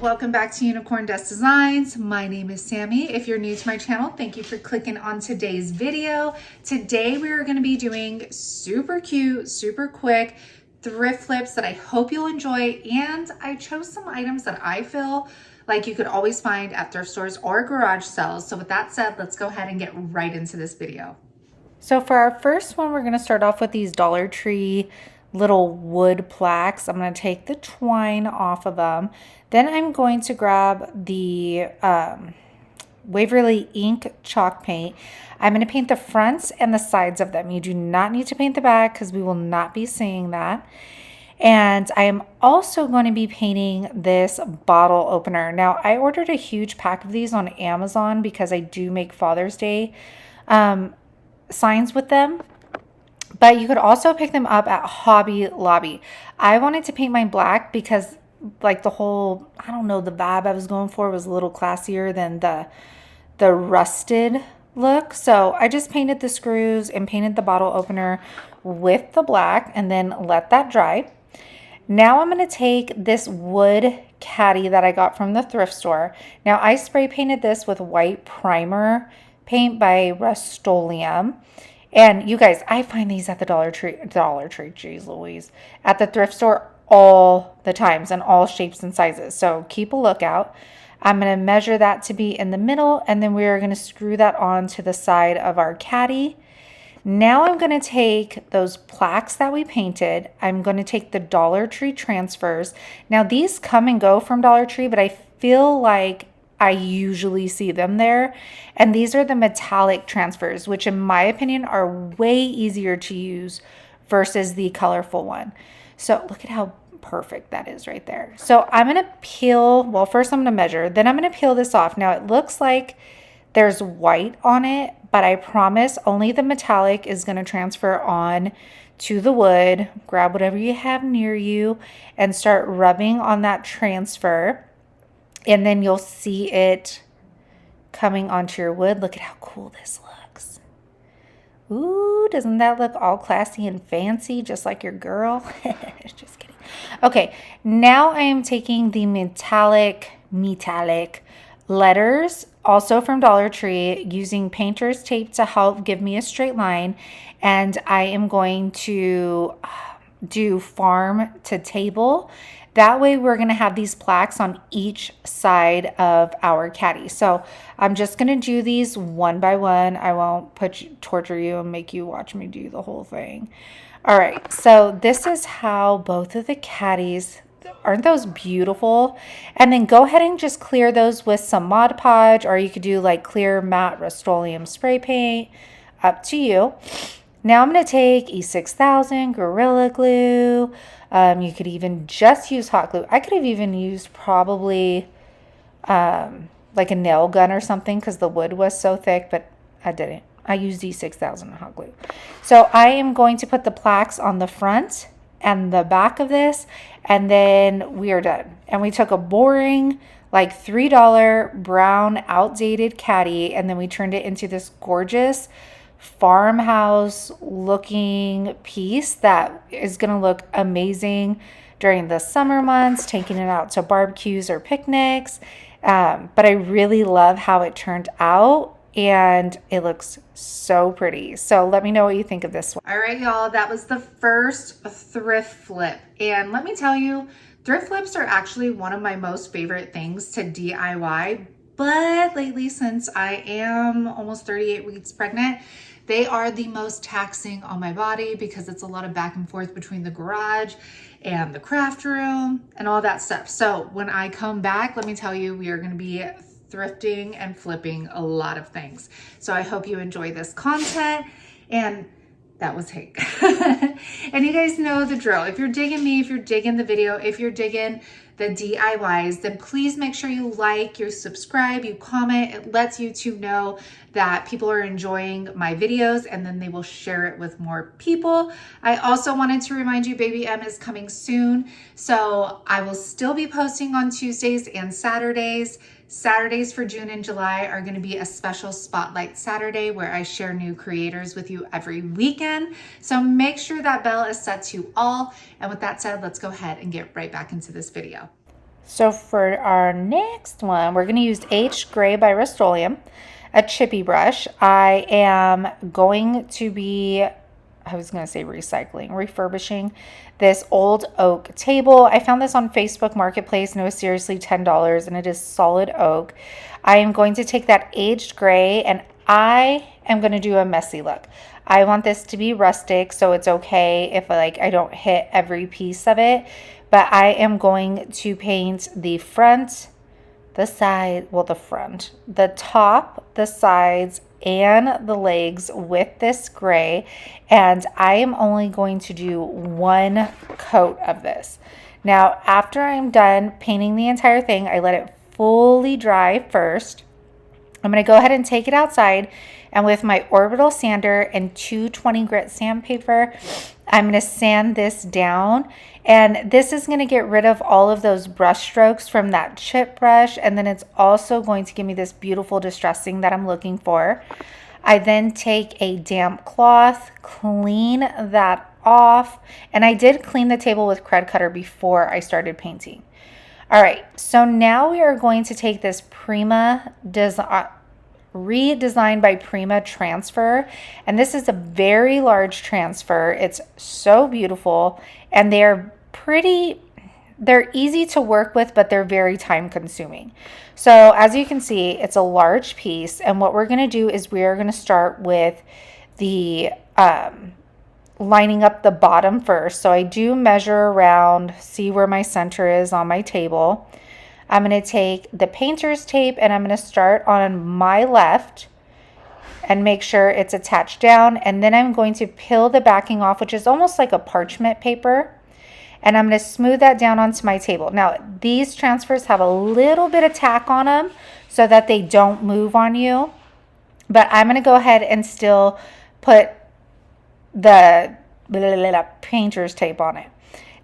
welcome back to Unicorn Dust Designs. My name is Sammy. If you're new to my channel, thank you for clicking on today's video. Today we are going to be doing super cute, super quick thrift flips that I hope you'll enjoy, and I chose some items that I feel like you could always find at thrift stores or garage sales. So with that said, let's go ahead and get right into this video. So for our first one, we're going to start off with these Dollar Tree little wood plaques. I'm going to take the twine off of them. Then I'm going to grab the Waverly ink chalk paint. I'm going to paint the fronts and the sides of them. You do not need to paint the back because we will not be seeing that. And I am also going to be painting this bottle opener. Now, I ordered a huge pack of these on Amazon because I do make Father's Day signs with them. But you could also pick them up at Hobby Lobby. I wanted to paint mine black because like the whole, I don't know, the vibe I was going for was a little classier than the rusted look. So I just painted the screws and painted the bottle opener with the black and then let that dry. Now I'm going to take this wood caddy that I got from the thrift store. Now I spray painted this with white primer paint by Rust-Oleum. And you guys, I find these at the Dollar Tree, geez Louise, at the thrift store all the times in all shapes and sizes. So keep a lookout. I'm going to measure that to be in the middle, and then we are going to screw that on to the side of our caddy. Now I'm going to take those plaques that we painted. I'm going to take the Dollar Tree transfers. Now these come and go from Dollar Tree, but I feel like I usually see them there. And these are the metallic transfers, which in my opinion are way easier to use versus the colorful one. So look at how perfect that is right there. So I'm going to peel, well, first I'm going to measure, then I'm going to peel this off. Now it looks like there's white on it, but I promise only the metallic is going to transfer on to the wood. Grab whatever you have near you and start rubbing on that transfer. And then you'll see it coming onto your wood. Look at how cool this looks. Ooh, doesn't that look all classy and fancy, just like your girl? Just kidding. Okay, now I am taking the metallic letters, also from Dollar Tree, using painter's tape to help give me a straight line. And I am going to do farm to table. That way we're going to have these plaques on each side of our caddy. So I'm just going to do these one by one. I won't torture you and make you watch me do the whole thing. All right, so this is how both of the caddies, aren't those beautiful? And then go ahead and just clear those with some Mod Podge, or you could do like clear matte Rust-Oleum spray paint, up to you. Now I'm going to take E6000 Gorilla Glue. You could even just use hot glue. I could have even used probably like a nail gun or something because the wood was so thick, but I didn't. I used E6000 hot glue. So I am going to put the plaques on the front and the back of this, and then we are done. And we took a boring, like $3 brown outdated caddy, and then we turned it into this gorgeous farmhouse looking piece that is going to look amazing during the summer months, taking it out to barbecues or picnics. But I really love how it turned out, and it looks so pretty. So let me know what you think of this one. All right, y'all, that was the first thrift flip. And let me tell you, thrift flips are actually one of my most favorite things to DIY. But lately, since I am almost 38 weeks pregnant, they are the most taxing on my body because it's a lot of back and forth between the garage and the craft room and all that stuff. So when I come back, let me tell you, we are going to be thrifting and flipping a lot of things. So I hope you enjoy this content. And that was Hank. And you guys know the drill. If you're digging me, if you're digging the video, if you're digging the DIYs, then please make sure you like, you subscribe, you comment. It lets YouTube know that people are enjoying my videos, and then they will share it with more people. I also wanted to remind you, Baby M is coming soon. So I will still be posting on Tuesdays and Saturdays. Saturdays for June and July are going to be a special Spotlight Saturday where I share new creators with you every weekend. So make sure that bell is set to all. And with that said, let's go ahead and get right back into this video. So for our next one, we're going to use H Gray by Rust-Oleum, a chippy brush. I am going to be, I was going to say refurbishing this old oak table. I found this on Facebook Marketplace and it was seriously $10 and it is solid oak. I am going to take that aged gray and I am going to do a messy look. I want this to be rustic, so it's okay if I don't hit every piece of it. But I am going to paint the front, the side, well, the front, the top, the sides, and the legs with this gray. And I am only going to do one coat of this. Now, after I'm done painting the entire thing, I let it fully dry first. I'm going to go ahead and take it outside, and with my orbital sander and 220 grit sandpaper, I'm going to sand this down, and this is going to get rid of all of those brush strokes from that chip brush, and then it's also going to give me this beautiful distressing that I'm looking for. I then take a damp cloth, clean that off, and I did clean the table with Cred Cutter before I started painting. All right, so now we are going to take this redesigned by Prima transfer, and this is a very large transfer. It's so beautiful, and they're easy to work with, but they're very time consuming. So as you can see, it's a large piece, and what we're going to do is we are going to start with the lining up the bottom first. So I do measure around, see where my center is on my table. I'm going to take the painter's tape and I'm going to start on my left and make sure it's attached down. And then I'm going to peel the backing off, which is almost like a parchment paper. And I'm going to smooth that down onto my table. Now, these transfers have a little bit of tack on them so that they don't move on you. But I'm going to go ahead and still put the painter's tape on it.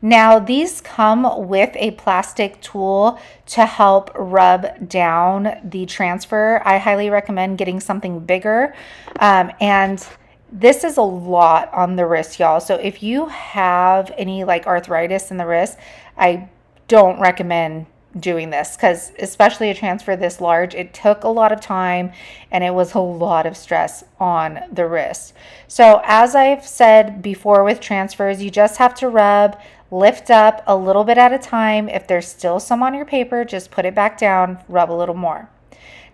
Now, these come with a plastic tool to help rub down the transfer. I highly recommend getting something bigger. And this is a lot on the wrist, y'all. So if you have any arthritis in the wrist, I don't recommend doing this, because especially a transfer this large, it took a lot of time and it was a lot of stress on the wrist. So as I've said before with transfers, you just have to rub, lift up a little bit at a time. If there's still some on your paper, just put it back down, rub a little more.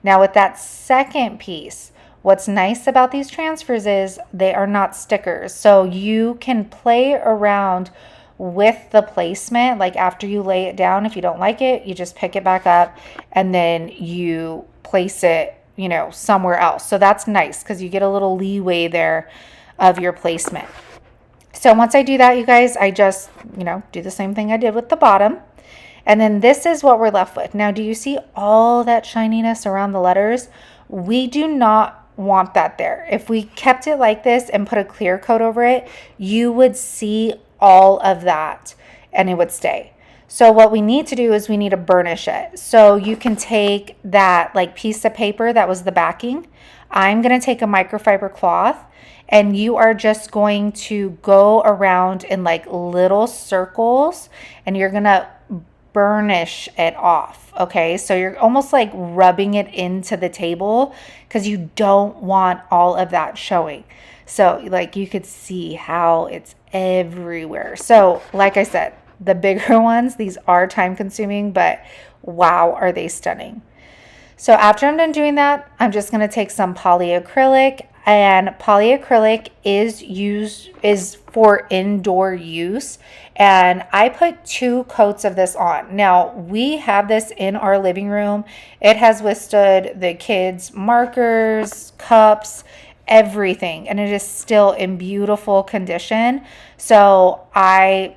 Now with that second piece, what's nice about these transfers is they are not stickers, so you can play around with the placement. Like after you lay it down, if you don't like it, you just pick it back up and then you place it, somewhere else. So that's nice because you get a little leeway there of your placement. So once I do that, you guys, I just, do the same thing I did with the bottom. And then this is what we're left with. Now, do you see all that shininess around the letters? We do not want that there. If we kept it like this and put a clear coat over it, you would see all of that and it would stay. So what we need to do is we need to burnish it. So you can take that piece of paper that was the backing. I'm going to take a microfiber cloth, and you are just going to go around in little circles and you're going to burnish it off. Okay, so you're almost rubbing it into the table because you don't want all of that showing. So you could see how it's everywhere. So like I said, the bigger ones, these are time consuming, but wow, are they stunning. So after I'm done doing that, I'm just going to take some polyacrylic, and polyacrylic is for indoor use. And I put 2 coats of this on. Now, we have this in our living room. It has withstood the kids' markers, cups, everything, and it is still in beautiful condition. So I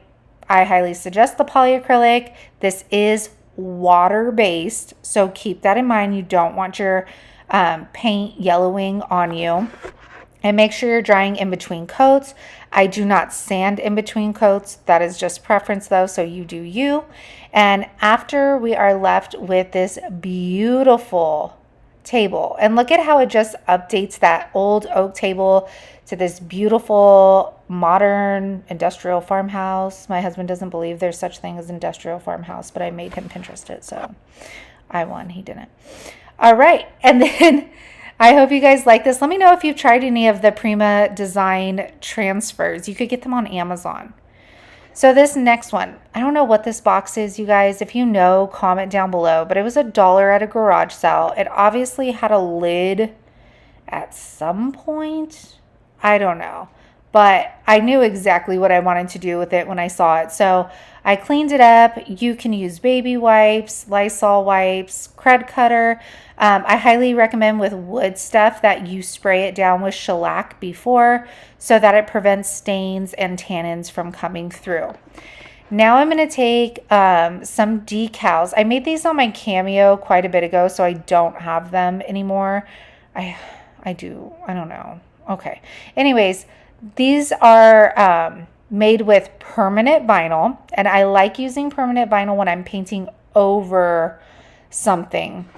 highly suggest the polyacrylic. This is water-based, so keep that in mind. You don't want your paint yellowing on you. And make sure you're drying in between coats. I do not sand in between coats. That is just preference though, so you do you. And after we are left with this beautiful table. And look at how it just updates that old oak table to this beautiful modern industrial farmhouse. My husband doesn't believe there's such thing as industrial farmhouse, but I made him Pinterest it, so I won, he didn't. All right, and then I hope you guys like this. Let me know if you've tried any of the Prima Design transfers. You could get them on Amazon. So this next one, I don't know what this box is, you guys. If you know, comment down below. But it was $1 at a garage sale. It obviously had a lid at some point. I don't know. But I knew exactly what I wanted to do with it when I saw it. So I cleaned it up. You can use baby wipes, Lysol wipes, Crud Cutter. I highly recommend with wood stuff that you spray it down with shellac before so that it prevents stains and tannins from coming through. Now I'm going to take some decals. I made these on my Cameo quite a bit ago, so I don't have them anymore. I do. I don't know. Okay. Anyways, these are made with permanent vinyl, and I like using permanent vinyl when I'm painting over something.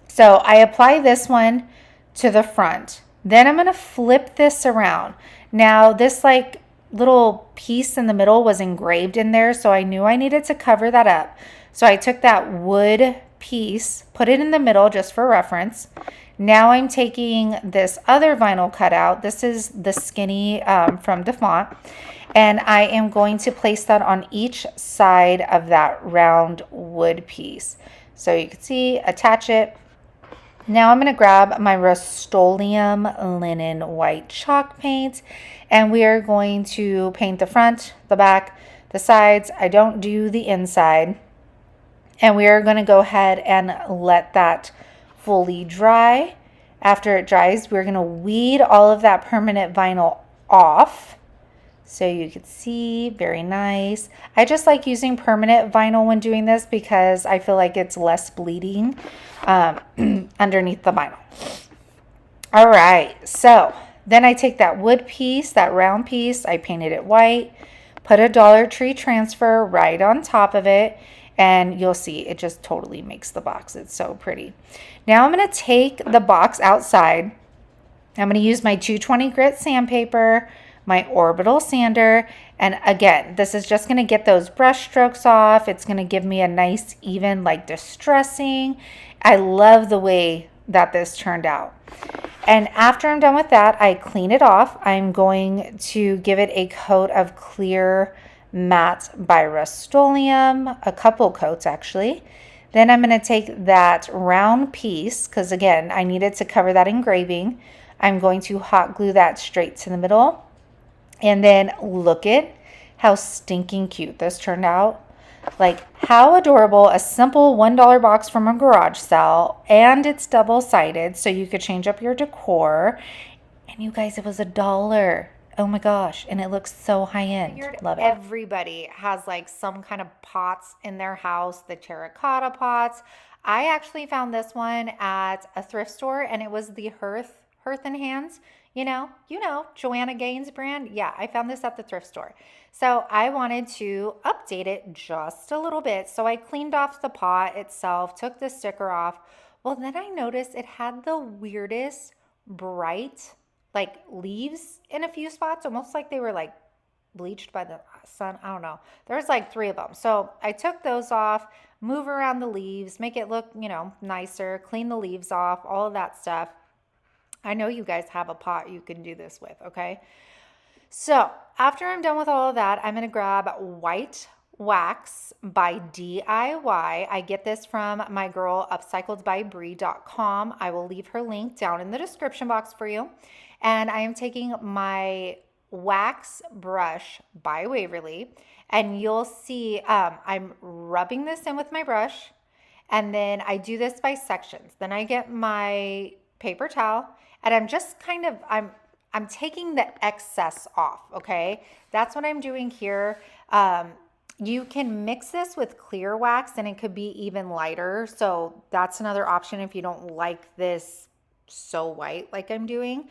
So I apply this one to the front. Then I'm going to flip this around. Now this like little piece in the middle was engraved in there, so I knew I needed to cover that up. So I took that wood piece, put it in the middle just for reference. Now I'm taking this other vinyl cutout. This is the skinny from DeFont. And I am going to place that on each side of that round wood piece. So you can see, attach it. Now I'm going to grab my Rust-Oleum linen white chalk paint, and we are going to paint the front, the back, the sides. I don't do the inside. And we are going to go ahead and let that fully dry. After it dries, we're going to weed all of that permanent vinyl off. So you can see, very nice. I just like using permanent vinyl when doing this because I feel like it's less bleeding underneath the vinyl. All right, so then I take that wood piece, that round piece, I painted it white, put a Dollar Tree transfer right on top of it, and you'll see it just totally makes the box. It's so pretty. Now I'm going to take the box outside. I'm going to use my 220 grit sandpaper, my orbital sander, and again, this is just going to get those brush strokes off. It's going to give me a nice even like distressing. I love the way that this turned out. And after I'm done with that, I clean it off. I'm going to give it a coat of clear matte by Rust-Oleum, a couple coats actually. Then I'm going to take that round piece, because again, I needed to cover that engraving. I'm going to hot glue that straight to the middle. And then look at how stinking cute this turned out. Like, how adorable. A simple $1 box from a garage sale, and it's double-sided, so you could change up your decor. And you guys, it was $1. Oh my gosh, and it looks so high-end. Love it. Everybody has like some kind of pots in their house, the terracotta pots. I actually found this one at a thrift store, and it was the Hearth and Hands. You know, Joanna Gaines brand. Yeah, I found this at the thrift store. So I wanted to update it just a little bit. So I cleaned off the pot itself, took the sticker off. Well, then I noticed it had the weirdest bright like leaves in a few spots, almost like they were like bleached by the sun. I don't know. There's like 3 of them. So I took those off, move around the leaves, make it look, nicer, clean the leaves off, all of that stuff. I know you guys have a pot you can do this with, okay? So after I'm done with all of that, I'm going to grab white wax by DIY. I get this from my girl upcycledbybrie.com. I will leave her link down in the description box for you. And I am taking my wax brush by Waverly, and you'll see I'm rubbing this in with my brush, and then I do this by sections. Then I get my paper towel, and I'm just I'm taking the excess off, okay? That's what I'm doing here. You can mix this with clear wax, and it could be even lighter. So that's another option if you don't like this so white like I'm doing.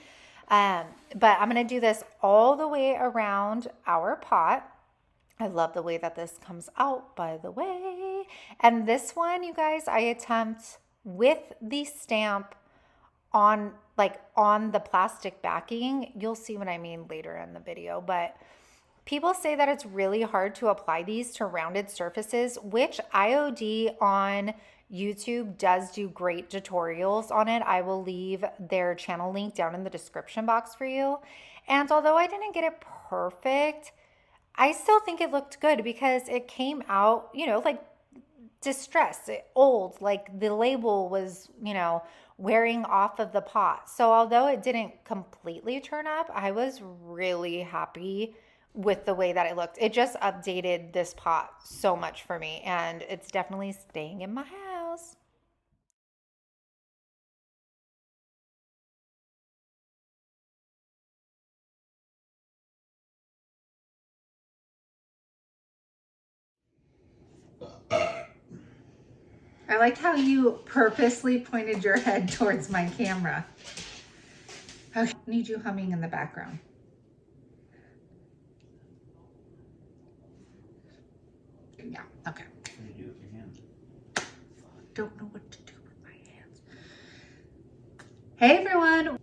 But I'm going to do this all the way around our pot. I love the way that this comes out, by the way. And this one, you guys, I attempt with the stamp on the plastic backing. You'll see what I mean later in the video, but people say that it's really hard to apply these to rounded surfaces, which IOD on YouTube does do great tutorials on it. I will leave their channel link down in the description box for you. And although I didn't get it perfect, I still think it looked good because it came out, you know, like distressed, old, like the label was, you know, wearing off of the pot. So although it didn't completely turn up, I was really happy with the way that it looked. It just updated this pot so much for me, and it's definitely staying in my house. I like how you purposely pointed your head towards my camera. I need you humming in the background. Yeah, okay. What do you do with your hands? Don't know what to do with my hands. Hey everyone,